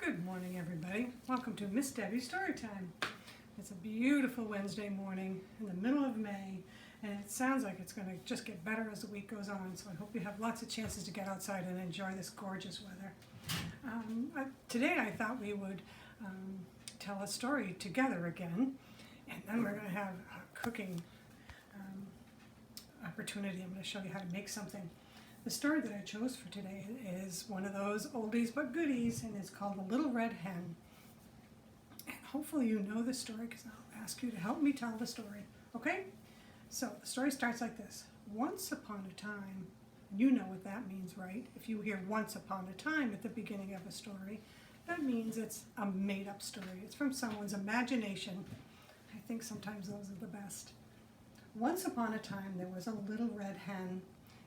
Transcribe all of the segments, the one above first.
Good morning, everybody. Welcome to Miss Debbie's Story Time. It's a beautiful Wednesday morning in the middle of May, and it sounds like it's going to just get better as the week goes on, so I hope you have lots of chances to get outside and enjoy this gorgeous weather. Today I thought we would tell a story together again, and then we're going to have a cooking opportunity. I'm going to show you how to make something. The story that I chose for today is one of those oldies but goodies, and it's called The Little Red Hen. And hopefully you know the story because I'll ask you to help me tell the story, okay? So the story starts like this. Once upon a time, you know what that means, right? If you hear once upon a time at the beginning of a story, that means it's a made-up story. It's from someone's imagination. I think sometimes those are the best. Once upon a time, there was a little red hen,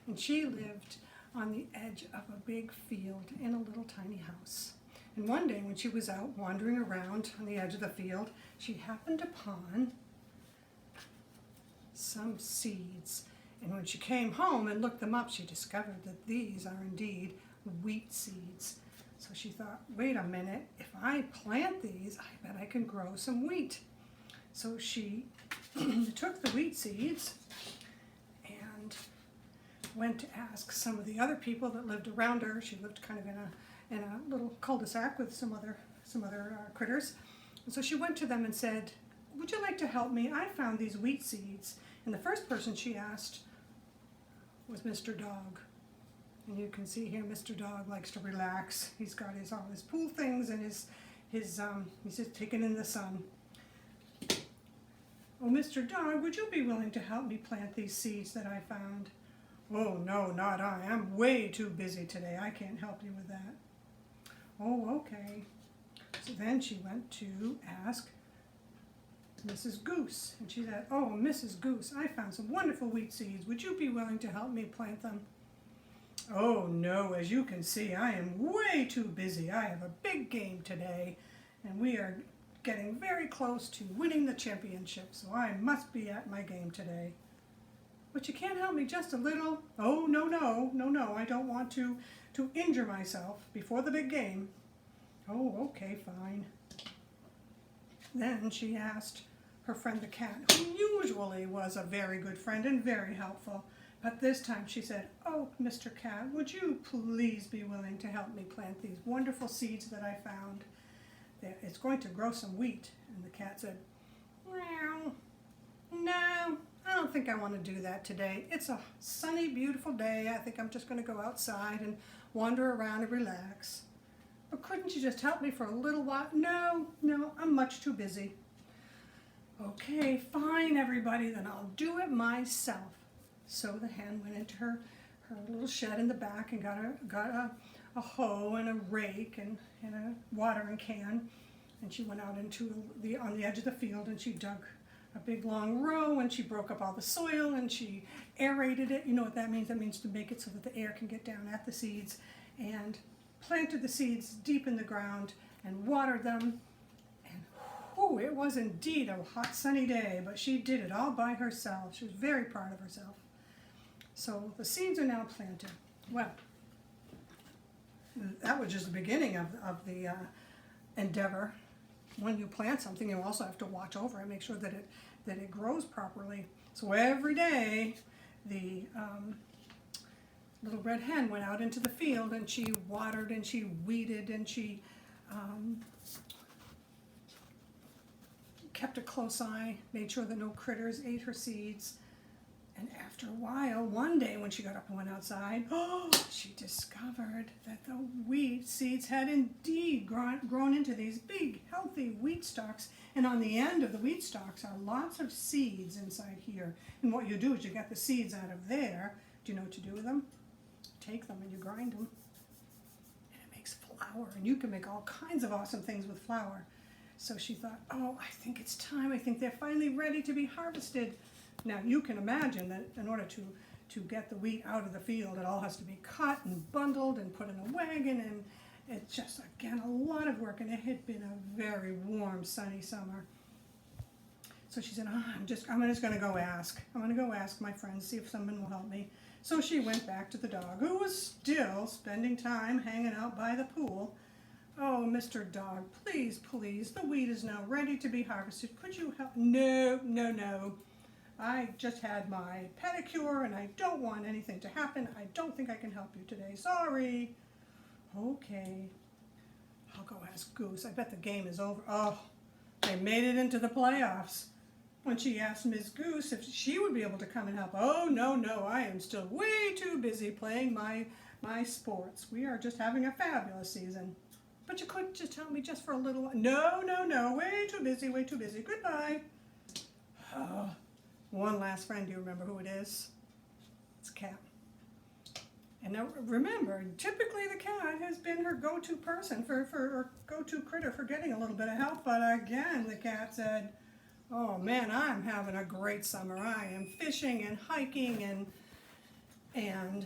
and she lived on the edge of a big field in a little tiny house. And one day when she was out wandering around on the edge of the field, she happened upon some seeds. And when she came home and looked them up, she discovered that these are indeed wheat seeds. So she thought, wait a minute, if I plant these, I bet I can grow some wheat. So she took the wheat seeds and went to ask some of the other people that lived around her. She lived kind of in a little cul-de-sac with some other critters. And so she went to them and said, would you like to help me? I found these wheat seeds. And the first person she asked was Mr. Dog. And you can see here Mr. Dog likes to relax. He's got all his pool things and he's just taking in the sun. Oh, Mr. Dog, would you be willing to help me plant these seeds that I found? Oh, no, not I. I'm way too busy today. I can't help you with that. Oh, okay. So then she went to ask Mrs. Goose. And she said, oh, Mrs. Goose, I found some wonderful wheat seeds. Would you be willing to help me plant them? Oh, no, as you can see, I am way too busy. I have a big game today, and we are getting very close to winning the championship, so I must be at my game today. But you can't help me just a little? Oh, no, I don't want to injure myself before the big game. Oh, okay, fine. Then she asked her friend the cat, who usually was a very good friend and very helpful, but this time she said, oh, Mr. Cat, would you please be willing to help me plant these wonderful seeds that I found? It's going to grow some wheat. And the cat said, well, no, I don't think I want to do that today. It's a sunny, beautiful day. I think I'm just going to go outside and wander around and relax. But couldn't you just help me for a little while? No, I'm much too busy. Okay, fine, everybody, then I'll do it myself. So the hen went into her little shed in the back and got a hoe and a rake and a watering can. And she went out on the edge of the field and she dug a big long row and she broke up all the soil and she aerated it. You know what that means? That means to make it so that the air can get down at the seeds, and planted the seeds deep in the ground and watered them. And whew, it was indeed a hot sunny day, but she did it all by herself. She was very proud of herself. So the seeds are now planted. Well, that was just the beginning of the endeavor. When you plant something, you also have to watch over it, make sure that it grows properly. So every day, the little red hen went out into the field and she watered and she weeded and she kept a close eye, made sure that no critters ate her seeds. And after a while, one day when she got up and went outside, she discovered that the wheat seeds had indeed grown into these big, healthy wheat stalks. And on the end of the wheat stalks are lots of seeds inside here. And what you do is you get the seeds out of there. Do you know what to do with them? Take them and you grind them. And it makes flour. And you can make all kinds of awesome things with flour. So she thought, oh, I think it's time. I think they're finally ready to be harvested. Now, you can imagine that in order to get the wheat out of the field, it all has to be cut and bundled and put in a wagon, and it's just, again, a lot of work, and it had been a very warm, sunny summer. So she said, I'm just going to go ask. I'm going to go ask my friends, see if someone will help me. So she went back to the dog, who was still spending time hanging out by the pool. Oh, Mr. Dog, please, please, the wheat is now ready to be harvested. Could you help? No, no, no. I just had my pedicure and I don't want anything to happen. I don't think I can help you today. Sorry. Okay. I'll go ask Goose. I bet the game is over. Oh, they made it into the playoffs. When she asked Miss Goose if she would be able to come and help. Oh, no, no, I am still way too busy playing my sports. We are just having a fabulous season. But you could just help me just for a little while. No, no, no, way too busy, way too busy. Goodbye. Oh, one last friend. Do you remember who it is? It's Cat. And now remember, typically the cat has been her go-to person for go-to critter for getting a little bit of help. But again, the cat said, oh man, I'm having a great summer. I am fishing and hiking and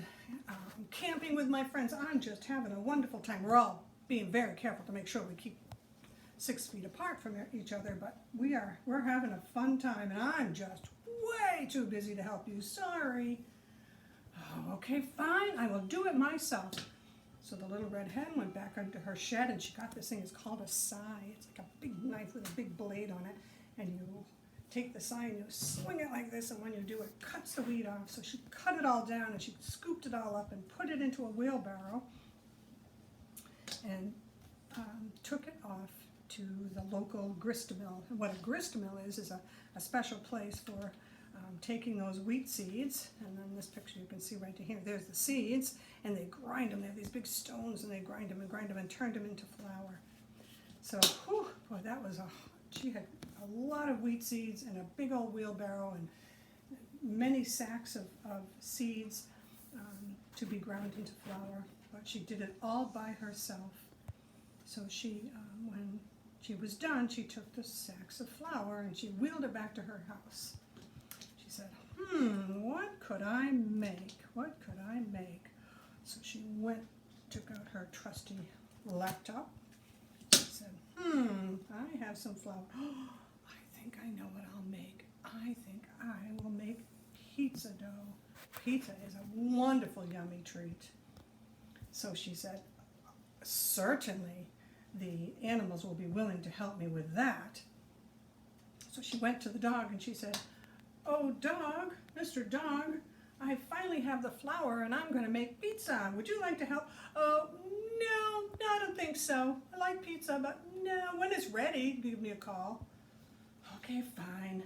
camping with my friends. I'm just having a wonderful time. We're all being very careful to make sure we keep 6 feet apart from each other, but we're having a fun time, and I'm just way too busy to help you. Sorry. Oh, okay, fine. I will do it myself. So the little red hen went back into her shed, and she got this thing. It's called a scythe. It's like a big knife with a big blade on it, and you take the scythe and you swing it like this, and when you do, it cuts the wheat off. So she cut it all down, and she scooped it all up and put it into a wheelbarrow and took it off to the local grist mill. And what a grist mill is a special place for taking those wheat seeds. And then this picture you can see right to here, there's the seeds, and they grind them. They have these big stones, and they grind them and turn them into flour. So, whew, boy, that was she had a lot of wheat seeds and a big old wheelbarrow and many sacks of seeds to be ground into flour. But she did it all by herself. So she, when she was done, she took the sacks of flour and she wheeled it back to her house. She said, what could I make? What could I make? So she took out her trusty laptop. She said, I have some flour. Oh, I think I know what I'll make. I think I will make pizza dough. Pizza is a wonderful, yummy treat. So she said, certainly the animals will be willing to help me with that. So she went to the dog and she said, oh dog, Mr. Dog, I finally have the flour and I'm going to make pizza. Would you like to help? Oh, no, I don't think so. I like pizza, but no, when it's ready, give me a call. Okay, fine.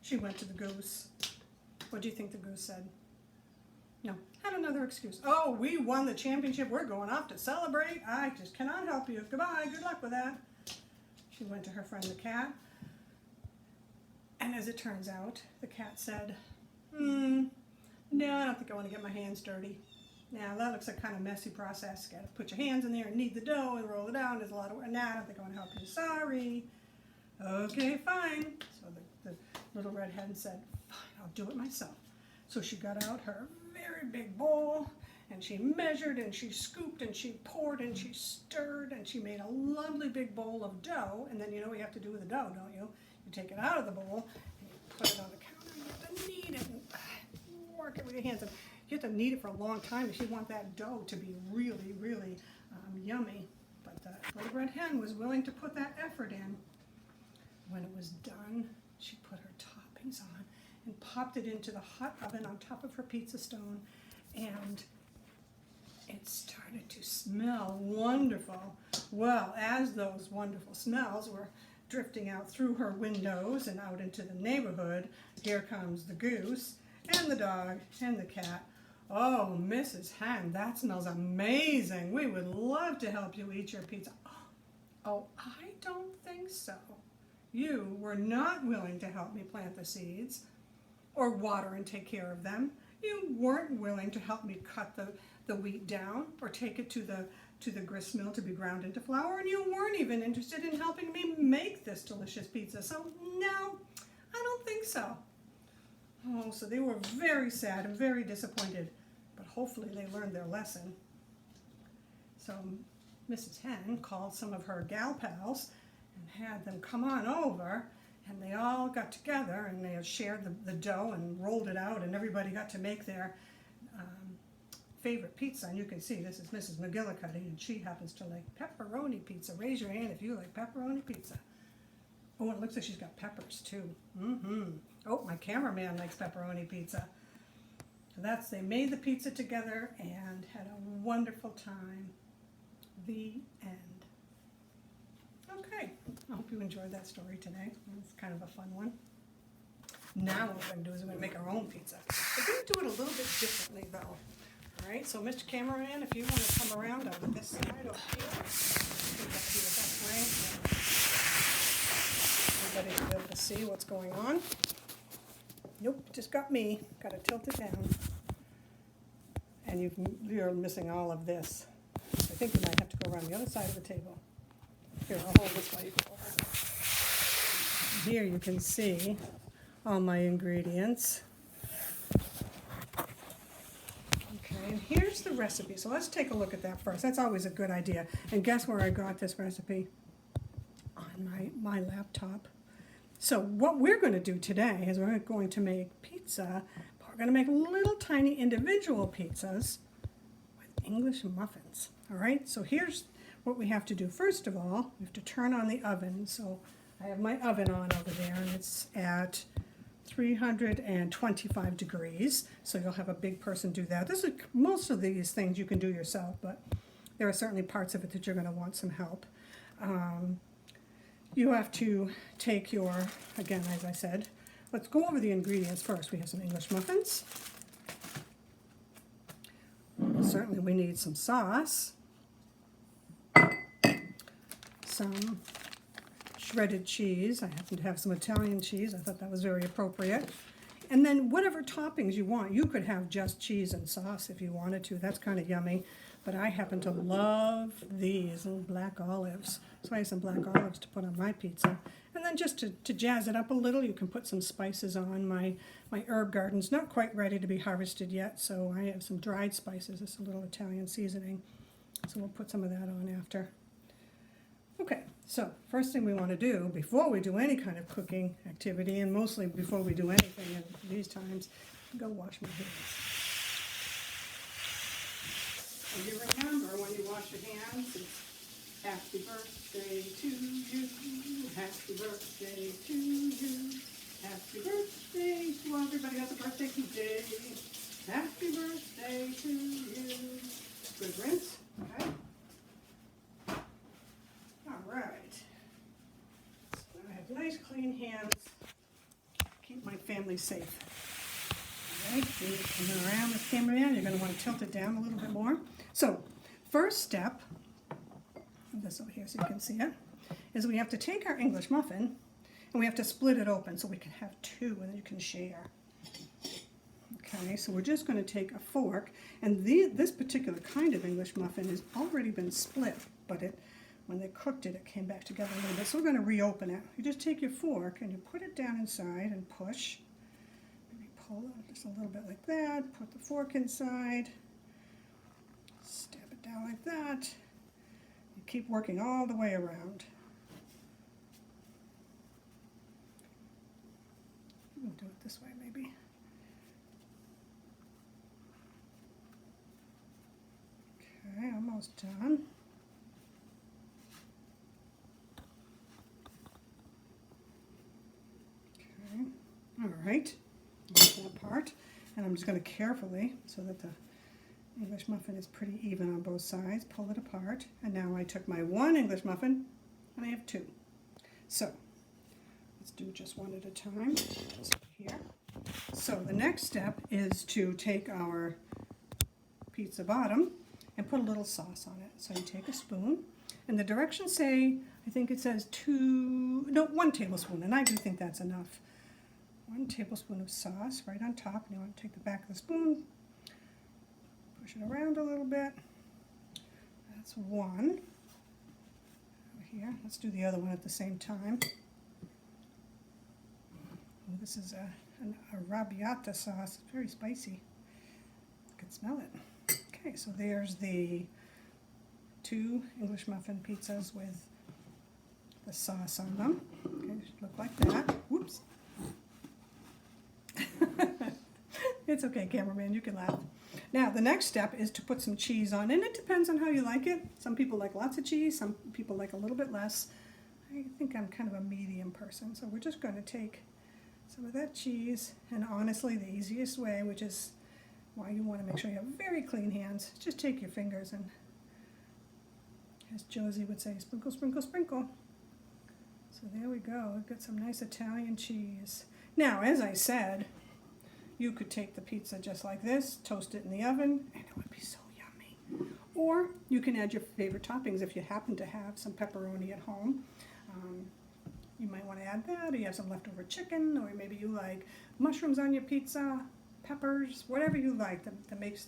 She went to the goose. What do you think the goose said? No, had another excuse. Oh, we won the championship. We're going off to celebrate. I just cannot help you. Goodbye. Good luck with that. She went to her friend the cat. And as it turns out, the cat said, no, I don't think I want to get my hands dirty. Now, that looks like a kind of messy process. Got to put your hands in there and knead the dough and roll it out. There's a lot of work. Nah, I don't think I want to help you. Sorry. Okay, fine. So the little red hen said, fine, I'll do it myself. So she got out her very big bowl, and she measured, and she scooped, and she poured, and she stirred, and she made a lovely big bowl of dough. And then you know what you have to do with the dough, don't you? You take it out of the bowl, and you put it on the counter, and you have to knead it, and work it with your hands. And you have to knead it for a long time if you want that dough to be really, really yummy. But the little red hen was willing to put that effort in. When it was done, she put her toppings on and popped it into the hot oven on top of her pizza stone, and it started to smell wonderful. Well, as those wonderful smells were drifting out through her windows and out into the neighborhood, here comes the goose and the dog and the cat. Oh, Mrs. Hen, that smells amazing. We would love to help you eat your pizza. Oh, I don't think so. You were not willing to help me plant the seeds or water and take care of them. You weren't willing to help me cut the wheat down or take it to the grist mill to be ground into flour, and you weren't even interested in helping me make this delicious pizza. So no, I don't think so. Oh, so they were very sad and very disappointed, but hopefully they learned their lesson. So Mrs. Hen called some of her gal pals and had them come on over, and they all got together and they shared the dough and rolled it out, and everybody got to make their favorite pizza, and you can see this is Mrs. McGillicuddy, and she happens to like pepperoni pizza. Raise your hand if you like pepperoni pizza. Oh, it looks like she's got peppers too. Oh, my cameraman likes pepperoni pizza. So they made the pizza together and had a wonderful time. The end. Okay, I hope you enjoyed that story today. It's kind of a fun one. Now what we're going to do is we're going to make our own pizza. We're going to do it a little bit differently though. All right, so Mr. Cameraman, if you want to come around on this side over here, I think that'd be the best way. Everybody will be able to see what's going on. Nope, just got me. Got to tilt it down. And you're missing all of this. I think you might have to go around the other side of the table. Here, I'll hold this while you go over. Here you can see all my ingredients. Okay, and here's the recipe. So let's take a look at that first. That's always a good idea. And guess where I got this recipe? On my laptop. So what we're going to do today is we're going to make pizza, but we're going to make little tiny individual pizzas with English muffins. All right, so here's what we have to do. First of all, we have to turn on the oven. So I have my oven on over there, and it's at 325 degrees. So you'll have a big person do that. Most of these things you can do yourself, but there are certainly parts of it that you're going to want some help. You have to take your, again, as I said, let's go over the ingredients first. We have some English muffins. Certainly we need some sauce, some shredded cheese. I happen to have some Italian cheese. I thought that was very appropriate. And then whatever toppings you want. You could have just cheese and sauce if you wanted to. That's kind of yummy. But I happen to love these little black olives. So I have some black olives to put on my pizza. And then just to jazz it up a little, you can put some spices on. My herb garden's not quite ready to be harvested yet, so I have some dried spices. It's a little Italian seasoning. So we'll put some of that on after. Okay, so first thing we want to do before we do any kind of cooking activity, and mostly before we do anything in these times, go wash my hands. And you remember when you wash your hands, it's happy birthday to you, happy birthday to you, happy birthday to everybody has a birthday today, happy birthday to you. Good rinse, okay? All right. So I have nice clean hands, keep my family safe. All right, coming around the cameraman, you're going to want to tilt it down a little bit more. So, first step, this over here so you can see it, is we have to take our English muffin and we have to split it open so we can have two and then you can share. Okay, so we're just going to take a fork, and this particular kind of English muffin has already been split, but when they cooked it, it came back together a little bit. So we're going to reopen it. You just take your fork and you put it down inside and push. Maybe pull it just a little bit like that. Put the fork inside. Stab it down like that. You keep working all the way around. We'll do it this way maybe. Okay, almost done. Okay, all right, that's that part. And I'm just going to carefully, so that the English muffin is pretty even on both sides, pull it apart. And now I took my one English muffin and I have two. So let's do just one at a time, just here. So the next step is to take our pizza bottom and put a little sauce on it. So you take a spoon, and the directions say, I think it says 1 tablespoon, and I do think that's enough. 1 tablespoon of sauce right on top. Now I'll take the back of the spoon, push it around a little bit. That's one. Over here, let's do the other one at the same time. Oh, this is a arrabbiata sauce. It's very spicy. You can smell it. Okay, so there's the 2 English muffin pizzas with the sauce on them. Okay, it should look like that. Whoops. It's okay, cameraman, you can laugh. Now the next step is to put some cheese on, and it depends on how you like it. Some people like lots of cheese, some people like a little bit less. I think I'm kind of a medium person, so we're just going to take some of that cheese, and honestly the easiest way, which is why you want to make sure you have very clean hands, just take your fingers and, as Josie would say, sprinkle, sprinkle, sprinkle. So there we go, we've got some nice Italian cheese. Now, as I said, you could take the pizza just like this, toast it in the oven, and it would be so yummy. Or you can add your favorite toppings if you happen to have some pepperoni at home. You might want to add that, or you have some leftover chicken, or maybe you like mushrooms on your pizza, peppers, whatever you like that makes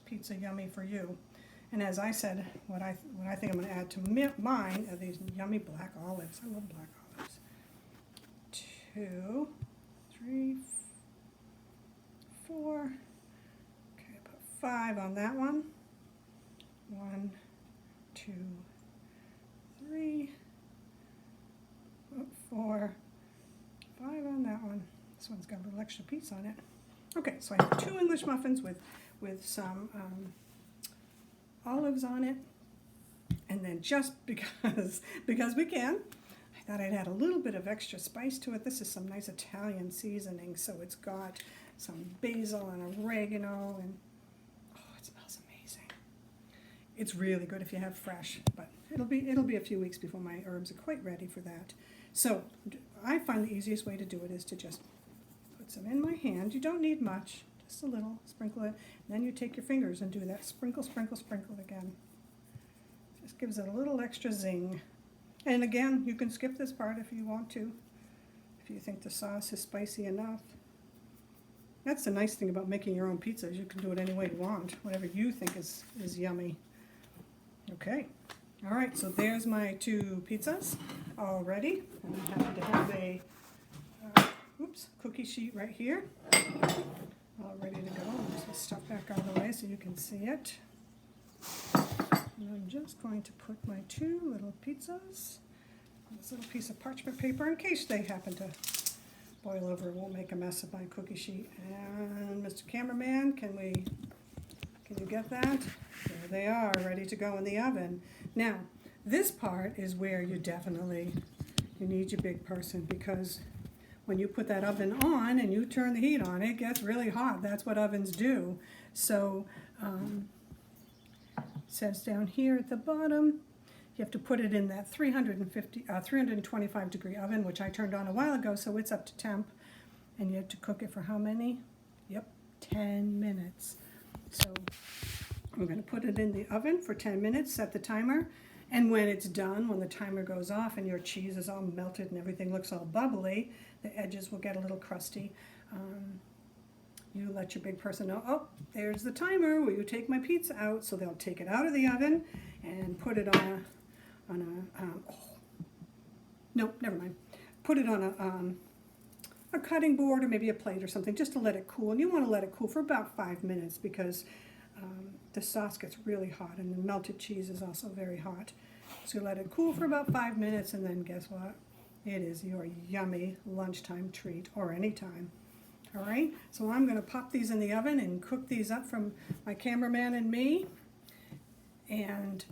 pizza yummy for you. And as I said, what I think I'm going to add to mine are these yummy black olives. I love black olives. 2, 3, 4. Okay, put 5 on that one. 1, 2, 3, 4, 5 on that one. This one's got a little extra piece on it. Okay, so I have 2 English muffins with some olives on it, and then just because we can, I thought I'd add a little bit of extra spice to it. This is some nice Italian seasoning, so it's got some basil and oregano, and oh, it smells amazing. It's really good if you have fresh, but it'll be a few weeks before my herbs are quite ready for that. So I find the easiest way to do it is to just put some in my hand. You don't need much. Just a little, sprinkle it, and then you take your fingers and do that sprinkle, sprinkle, sprinkle again. Just gives it a little extra zing. And again, you can skip this part if you want to, if you think the sauce is spicy enough. That's the nice thing about making your own pizzas. You can do it any way you want, whatever you think is yummy. Okay, all right, so there's my 2 pizzas all ready. And I happen to have a cookie sheet right here. All ready to go. I'm just going to stuff back out of the way so you can see it. And I'm just going to put my 2 little pizzas on this little piece of parchment paper in case they happen to boil over. It won't make a mess of my cookie sheet. And Mr. Cameraman, can you get that? There they are, ready to go in the oven. Now, this part is where you need your big person, because when you put that oven on and you turn the heat on, it gets really hot. That's what ovens do. So it says down here at the bottom, you have to put it in that 325 degree oven, which I turned on a while ago, so it's up to temp. And you have to cook it for how many? Yep, 10 minutes. So we're going to put it in the oven for 10 minutes, set the timer, and when it's done, when the timer goes off and your cheese is all melted and everything looks all bubbly, the edges will get a little crusty. You let your big person know, oh, there's the timer, will you take my pizza out? So they'll take it out of the oven and put it put it on a cutting board or maybe a plate or something, just to let it cool. And you want to let it cool for about 5 minutes, because the sauce gets really hot and the melted cheese is also very hot. So let it cool for about 5 minutes, and then guess what? It is your yummy lunchtime treat, or any time. All right, so I'm going to pop these in the oven and cook these up from my cameraman and me. And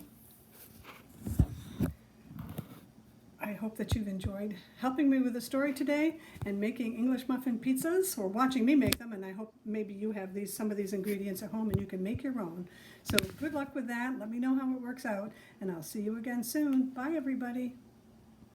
I hope that you've enjoyed helping me with the story today and making English muffin pizzas, or watching me make them. And I hope maybe you have some of these ingredients at home and you can make your own. So good luck with that. Let me know how it works out, and I'll see you again soon. Bye, everybody.